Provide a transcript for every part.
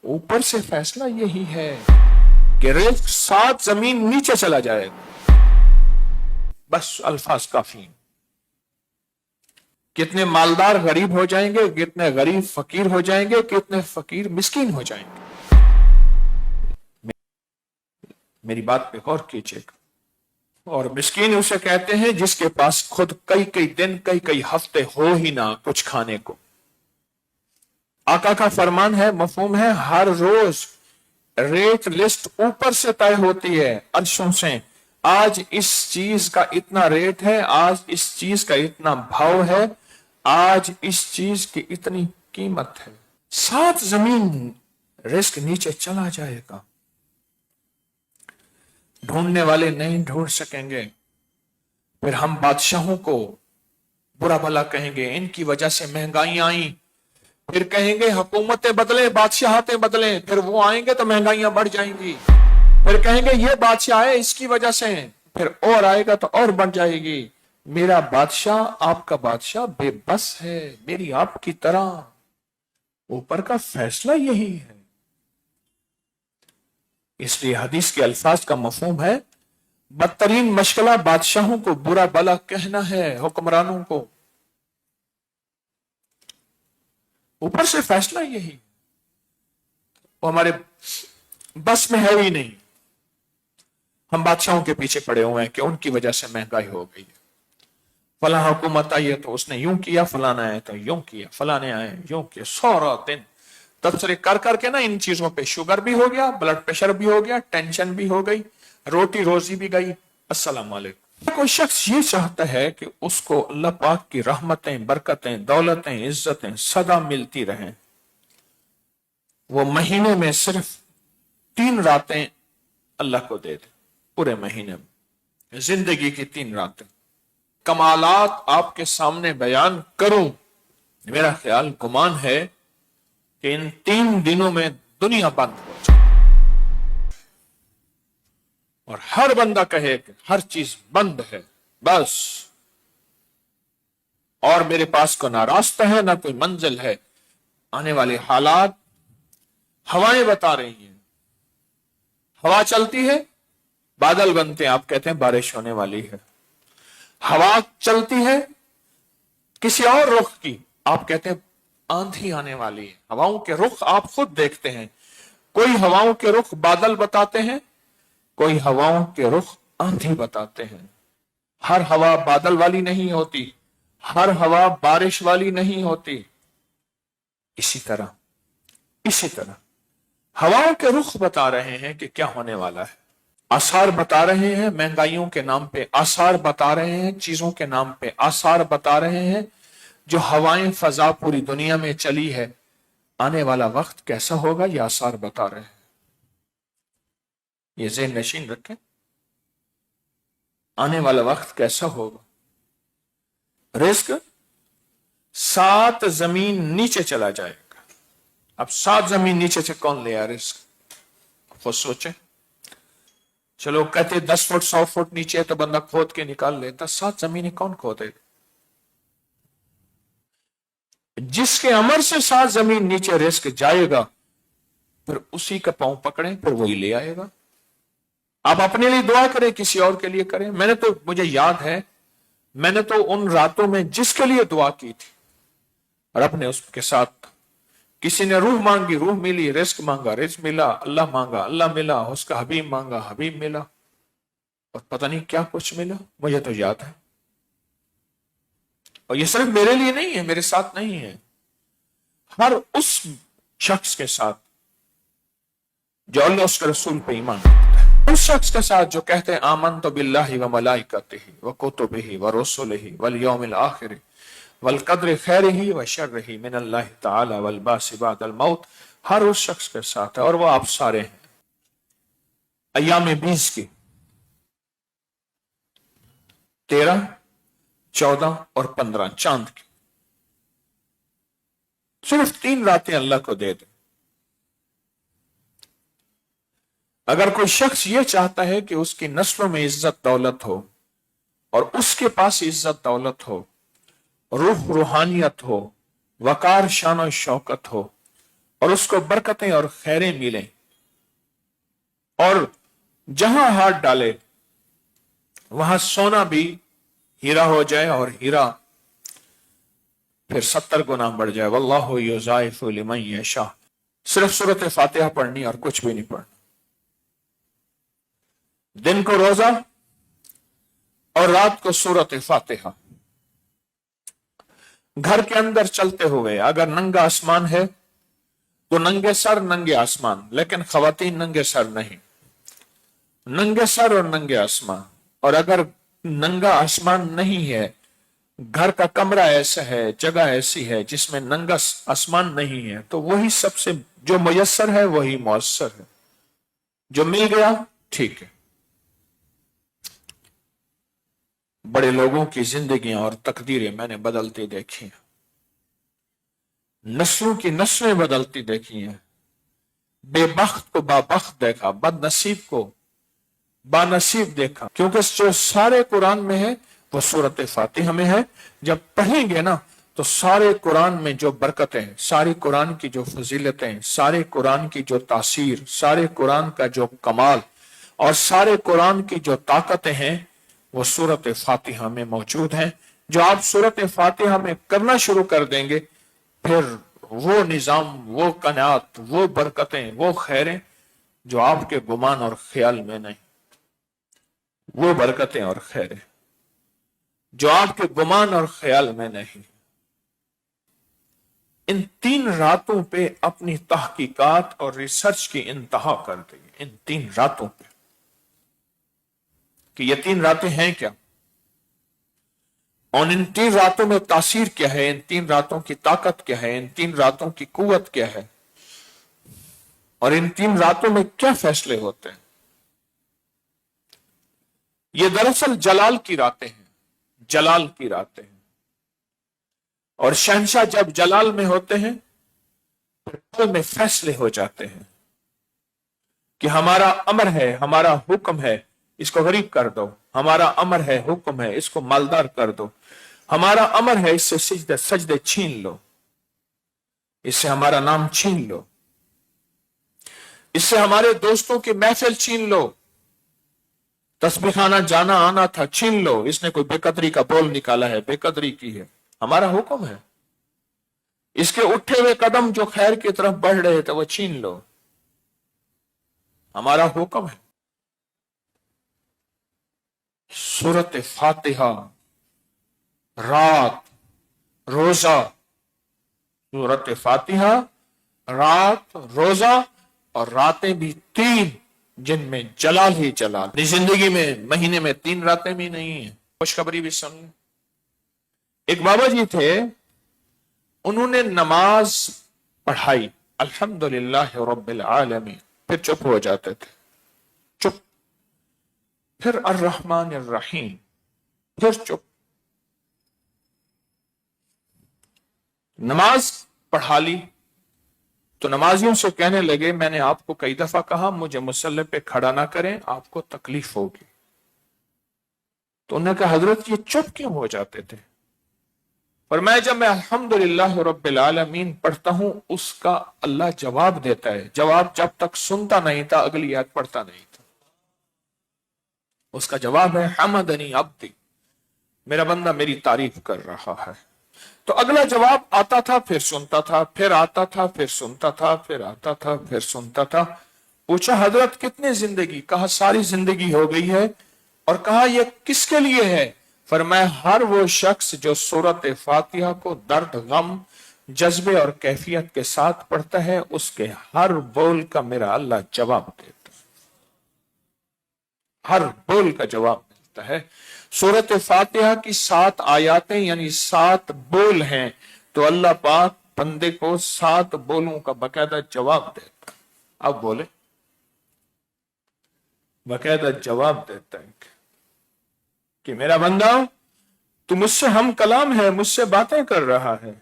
اوپر سے فیصلہ یہی ہے کہ رزق 7 زمین نیچے چلا جائے گا. بس الفاظ کافی ہیں. کتنے مالدار غریب ہو جائیں گے، کتنے غریب فقیر ہو جائیں گے، کتنے فقیر مسکین ہو جائیں گے. میری بات پہ غور کیجیے گا. اور مسکین اسے کہتے ہیں جس کے پاس خود کئی دن کئی ہفتے ہو ہی نہ کچھ کھانے کو. آقا کا فرمان ہے، مفہوم ہے، ہر روز ریٹ لسٹ اوپر سے طے ہوتی ہے عرشوں سے. آج اس چیز کا اتنا ریٹ ہے، آج اس چیز کا اتنا بھاؤ ہے، آج اس چیز کی اتنی قیمت ہے. 7 زمین رزق نیچے چلا جائے گا. ڈھونڈنے والے نہیں ڈھونڈ سکیں گے. پھر ہم بادشاہوں کو برا بھلا کہیں گے، ان کی وجہ سے مہنگائیاں آئیں. پھر کہیں گے حکومتیں بدلیں، بادشاہتیں بدلیں. پھر وہ آئیں گے تو مہنگائیاں بڑھ جائیں گی. پھر کہیں گے یہ بادشاہ آئے اس کی وجہ سے، پھر اور آئے گا تو اور بڑھ جائے گی. میرا بادشاہ، آپ کا بادشاہ بے بس ہے، میری آپ کی طرح. اوپر کا فیصلہ یہی ہے. اس لیے حدیث کے الفاظ کا مفہوم ہے، بدترین مشغلہ بادشاہوں کو برا بلا کہنا ہے، حکمرانوں کو. اوپر سے فیصلہ یہی. وہ ہمارے بس میں ہے ہی نہیں. ہم بادشاہوں کے پیچھے پڑے ہوئے ہیں کہ ان کی وجہ سے مہنگائی ہو گئی ہے. فلاں حکومت آئی ہے تو اس نے یوں کیا، فلاں آئے تو یوں کیا، فلاں آئے یوں کیا. 100 دن تبصرے کر کے نا ان چیزوں پہ شوگر بھی ہو گیا، بلڈ پریشر بھی ہو گیا، ٹینشن بھی ہو گئی، روٹی روزی بھی گئی. السلام علیکم. کوئی شخص یہ چاہتا ہے کہ اس کو اللہ پاک کی رحمتیں، برکتیں، دولتیں، عزتیں سدا ملتی رہیں. وہ مہینے میں صرف 3 راتیں اللہ کو دے دے. پورے مہینے میں زندگی کی 3 راتیں کمالات آپ کے سامنے بیان کروں. میرا خیال گمان ہے کہ ان 3 دنوں میں دنیا بند ہو جائے اور ہر بندہ کہے کہ ہر چیز بند ہے بس، اور میرے پاس کو نہ راستہ ہے نہ کوئی منزل ہے. آنے والے حالات ہوائیں بتا رہی ہیں. ہوا چلتی ہے، بادل بنتے ہیں، آپ کہتے ہیں بارش ہونے والی ہے. ہوا چلتی ہے کسی اور رخ کی، آپ کہتے ہیں آندھی آنے والی ہے. ہواؤں کے رخ آپ خود دیکھتے ہیں. کوئی ہواؤں کے رخ بادل بتاتے ہیں، کوئی ہواؤں کے رخ آندھی بتاتے ہیں. ہر ہوا بادل والی نہیں ہوتی، ہر ہوا بارش والی نہیں ہوتی. اسی طرح ہواؤں کے رخ بتا رہے ہیں کہ کیا ہونے والا ہے. آثار بتا رہے ہیں مہنگائیوں کے نام پہ، آثار بتا رہے ہیں چیزوں کے نام پہ، آثار بتا رہے ہیں جو ہوائیں فضا پوری دنیا میں چلی ہے. آنے والا وقت کیسا ہوگا یہ آثار بتا رہے ہیں. یہ ذہن نشین رکھیں، آنے والا وقت کیسا ہوگا. رزق 7 زمین نیچے چلا جائے گا. اب 7 زمین نیچے سے کون لے آ رزق؟ خود سوچیں. چلو کہتے 10 فٹ 100 فٹ نیچے ہے تو بندہ کھود کے نکال لیتا. 7 زمینیں کون کھودے؟ جس کے عمر سے 7 زمین نیچے رزق جائے گا پھر اسی کا پاؤں پکڑیں، پھر وہی لے آئے گا. آپ اپنے لیے دعا کریں، کسی اور کے لیے کریں. مجھے یاد ہے میں نے تو ان راتوں میں جس کے لیے دعا کی تھی اور اپنے اس کے ساتھ کسی نے روح مانگی، روح ملی، رزق مانگا، رزق ملا، اللہ مانگا، اللہ ملا، اس کا حبیب مانگا، حبیب ملا، اور پتہ نہیں کیا کچھ ملا. مجھے تو یاد ہے. اور یہ صرف میرے لیے نہیں ہے، میرے ساتھ نہیں ہے، ہر اس شخص کے ساتھ جو اللہ اس کے رسول پہ ایمان رکھتا ہے، اس شخص کے ساتھ جو کہتے ہیں آمنت باللہ وملائکتہ وکتبہ ورسلہ والیوم الآخر والقدر خیرہ وشرہ من اللہ تعالی والبعث بعد الموت. ہر اس شخص کے ساتھ ہے، اور وہ آپ سارے ہیں. ایام 20 کی 13 14 اور 15 چاند کی صرف 3 راتیں اللہ کو دے دیں. اگر کوئی شخص یہ چاہتا ہے کہ اس کی نسلوں میں عزت دولت ہو اور اس کے پاس عزت دولت ہو، روح روحانیت ہو، وقار شان و شوکت ہو، اور اس کو برکتیں اور خیریں ملیں، اور جہاں ہاتھ ڈالے وہاں سونا بھی ہیرا ہو جائے، اور ہیرا پھر 70 گنا بڑھ جائے۔ واللہ یضاعف لمن یشاء۔ صرف سورۃ فاتحہ پڑھنی اور کچھ بھی نہیں پڑھنا، دن کو روزہ اور رات کو سورۃ فاتحہ۔ گھر کے اندر چلتے ہوئے اگر ننگا آسمان ہے تو ننگے سر ننگے آسمان، لیکن خواتین ننگے سر نہیں، ننگے سر اور ننگے آسمان۔ اور اگر ننگا آسمان نہیں ہے، گھر کا کمرہ ایسا ہے، جگہ ایسی ہے جس میں ننگا آسمان نہیں ہے، تو وہی سب سے جو میسر ہے وہی مؤثر ہے، جو مل گیا ٹھیک ہے۔ بڑے لوگوں کی زندگیاں اور تقدیریں میں نے بدلتی دیکھی ہیں، نسلوں کی نسلیں بدلتی دیکھی ہیں، بے بخت کو بابخت دیکھا، بد نصیب کو بانصیب دیکھا، کیونکہ جو سارے قرآن میں ہے وہ سورۃ فاتحہ میں ہے۔ جب پڑھیں گے نا تو سارے قرآن میں جو برکتیں، ساری قرآن کی جو فضیلتیں، سارے قرآن کی جو تاثیر، سارے قرآن کا جو کمال اور سارے قرآن کی جو طاقتیں ہیں وہ سورۃ فاتحہ میں موجود ہیں۔ جو آپ سورۃ فاتحہ میں کرنا شروع کر دیں گے، پھر وہ نظام، وہ قناعت، وہ برکتیں، وہ خیریں جو آپ کے گمان اور خیال میں نہیں، وہ برکتیں اور خیریں جو آپ کے گمان اور خیال میں نہیں۔ ان 3 راتوں پہ اپنی تحقیقات اور ریسرچ کی انتہا کر دی، ان 3 راتوں پہ، کہ یہ 3 راتیں ہیں کیا، اور ان 3 راتوں میں تاثیر کیا ہے، ان 3 راتوں کی طاقت کیا ہے، ان 3 راتوں کی قوت کیا ہے، اور ان 3 راتوں میں کیا فیصلے ہوتے ہیں۔ یہ دراصل جلال کی راتیں ہیں، جلال کی راتیں ہیں، اور شہنشاہ جب جلال میں ہوتے ہیں پھر پل میں فیصلے ہو جاتے ہیں کہ ہمارا امر ہے، ہمارا حکم ہے، اس کو غریب کر دو، ہمارا امر ہے، حکم ہے، اس کو مالدار کر دو، ہمارا امر ہے، اس سے سجدے چھین لو، اس سے ہمارا نام چھین لو، اس سے ہمارے دوستوں کی محفل چھین لو، تسبیح خانہ جانا آنا تھا چھین لو، اس نے کوئی بے قدری کا بول نکالا ہے، بے قدری کی ہے، ہمارا حکم ہے، اس کے اٹھے ہوئے قدم جو خیر کی طرف بڑھ رہے تھے وہ چھین لو، ہمارا حکم ہے۔ سورۃ فاتحہ، رات، روزہ، سورۃ فاتحہ، رات، روزہ، اور راتیں بھی 3 جن میں جلال ہی جلال۔ اپنی زندگی میں مہینے میں 3 راتیں بھی نہیں ہیں۔ خوشخبری بھی سن لیں۔ ایک بابا جی تھے، انہوں نے نماز پڑھائی، الحمدللہ رب العالمین، پھر چپ ہو جاتے تھے، چپ، پھر الرحمن الرحیم، پھر چپ۔ نماز پڑھا لی تو نمازیوں سے کہنے لگے، میں نے آپ کو کئی دفعہ کہا مجھے مصلی پہ کھڑا نہ کریں، آپ کو تکلیف ہوگی۔ تو انہوں نے کہا حضرت یہ چپ کیوں ہو جاتے تھے؟ اور جب میں الحمدللہ رب العالمین پڑھتا ہوں اس کا اللہ جواب دیتا ہے، جواب جب تک سنتا نہیں تھا اگلی آیت پڑھتا نہیں تھا، اس کا جواب ہے حمدنی عبدی، میرا بندہ میری تعریف کر رہا ہے۔ تو اگلا جواب آتا تھا، پھر سنتا تھا، پھر آتا تھا، پھر سنتا تھا، پھر آتا تھا، پھر سنتا تھا۔ پوچھا حضرت کتنی زندگی؟ کہا ساری زندگی ہو گئی ہے۔ اور کہا یہ کس کے لیے ہے؟ فرمایا ہر وہ شخص جو سورۃ فاتحہ کو درد، غم، جذبے اور کیفیت کے ساتھ پڑھتا ہے، اس کے ہر بول کا میرا اللہ جواب دیتا ہے، ہر بول کا جواب ملتا ہے۔ سورۃ فاتحہ کی 7 آیاتیں یعنی 7 بول ہیں، تو اللہ پاک بندے کو 7 بولوں کا باقاعدہ جواب دیتا ہے۔ اب بولے، باقاعدہ جواب دیتا ہے کہ میرا بندہ تو مجھ سے ہم کلام ہے، مجھ سے باتیں کر رہا ہے،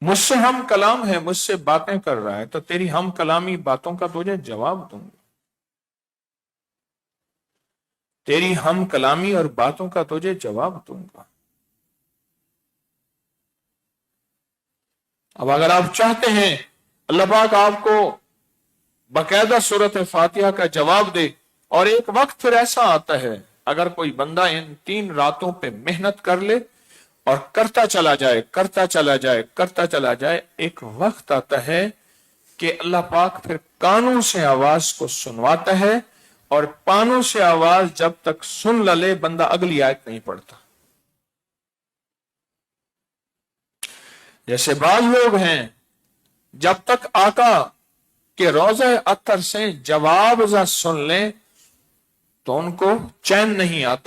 مجھ سے ہم کلام ہے، مجھ سے باتیں کر رہا ہے، تو تیری ہم کلامی باتوں کا تجھے جواب دوں گا، تیری ہم کلامی اور باتوں کا تجھے جواب دوں گا۔ اب اگر آپ چاہتے ہیں اللہ پاک آپ کو باقاعدہ سورت فاتحہ کا جواب دے، اور ایک وقت پھر ایسا آتا ہے اگر کوئی بندہ ان 3 راتوں پہ محنت کر لے اور کرتا چلا جائے کرتا چلا جائے کرتا چلا جائے، ایک وقت آتا ہے کہ اللہ پاک پھر کانوں سے آواز کو سنواتا ہے، اور کانوں سے آواز جب تک سن لے بندہ اگلی آیت نہیں پڑھتا۔ جیسے بعض لوگ ہیں جب تک آقا کہ روضہ اطہر سے جواب سن لیں تو ان کو چین نہیں آتا۔